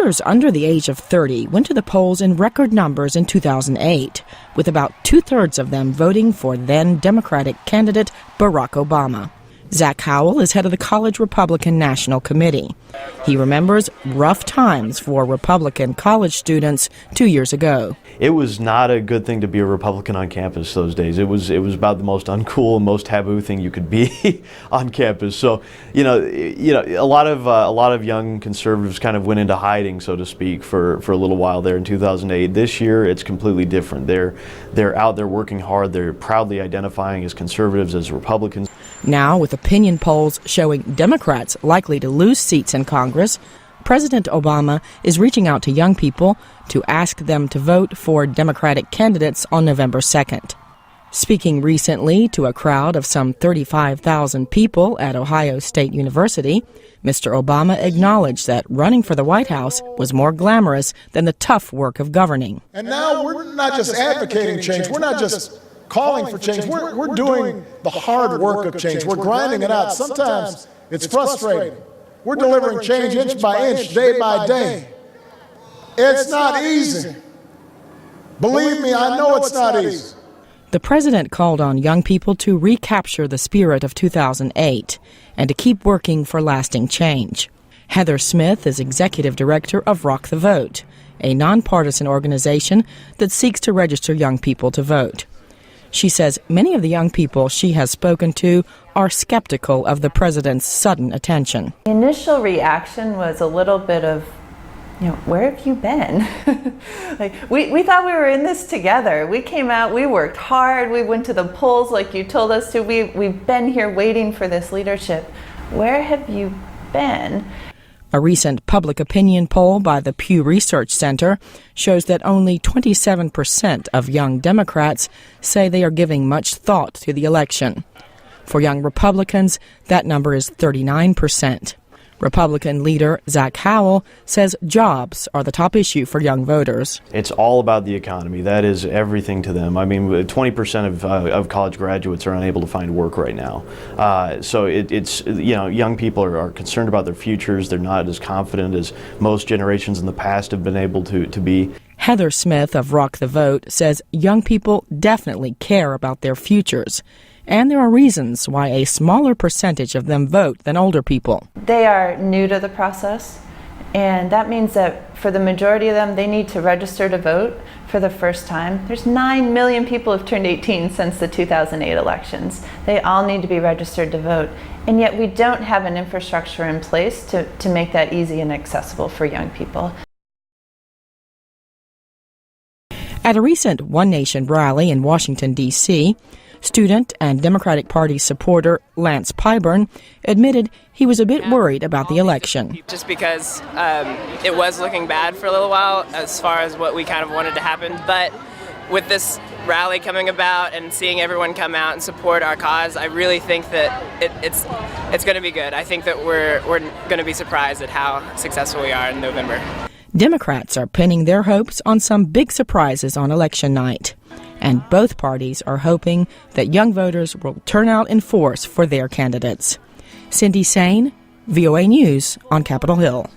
Voters under the age of 30 went to the polls in record numbers in 2008, with about two-thirds of them voting for then Democratic candidate Barack Obama. Zach Howell is head of the College Republican National Committee. He remembers rough times for Republican college students 2 years ago. It was not a good thing to be a Republican on campus those days. It was about the most uncool and most taboo thing you could be on campus. So, a lot of young conservatives kind of went into hiding, so to speak, for a little while there in 2008. This year, it's completely different. They're out there working hard. They're proudly identifying as conservatives, as Republicans. Now, with opinion polls showing Democrats likely to lose seats in Congress, President Obama is reaching out to young people to ask them to vote for Democratic candidates on November 2nd. Speaking recently to a crowd of some 35,000 people at Ohio State University, Mr. Obama acknowledged that running for the White House was more glamorous than the tough work of governing. And now we're not just advocating change, we're not just calling for change, we're doing the hard work of change. We're grinding it out. Sometimes it's frustrating. We're delivering change inch by inch, day by day. It's not easy. Believe me, I know it's not easy. The president called on young people to recapture the spirit of 2008 and to keep working for lasting change. Heather Smith is executive director of Rock the Vote, a nonpartisan organization that seeks to register young people to vote. She says many of the young people she has spoken to are skeptical of the president's sudden attention. The initial reaction was a little bit of, where have you been? we thought we were in this together. We came out, we worked hard, we went to the polls like you told us to. We've been here waiting for this leadership. Where have you been? A recent public opinion poll by the Pew Research Center shows that only 27% of young Democrats say they are giving much thought to the election. For young Republicans, that number is 39%. Republican leader Zach Howell says jobs are the top issue for young voters. It's all about the economy. That is everything to them. I mean, 20% of college graduates are unable to find work right now. So it's young people are concerned about their futures. They're not as confident as most generations in the past have been able to be. Heather Smith of Rock the Vote says young people definitely care about their futures. And there are reasons why a smaller percentage of them vote than older people. They are new to the process, and that means that for the majority of them, they need to register to vote for the first time. There's 9 million people who have turned 18 since the 2008 elections. They all need to be registered to vote, and yet we don't have an infrastructure in place to make that easy and accessible for young people. At a recent One Nation rally in Washington, D.C., student and Democratic Party supporter Lance Pyburn admitted he was a bit worried about the election. Just because it was looking bad for a little while as far as what we kind of wanted to happen. But with this rally coming about and seeing everyone come out and support our cause, I really think that it's going to be good. I think that we're going to be surprised at how successful we are in November. Democrats are pinning their hopes on some big surprises on election night. And both parties are hoping that young voters will turn out in force for their candidates. Cindy Saine, VOA News on Capitol Hill.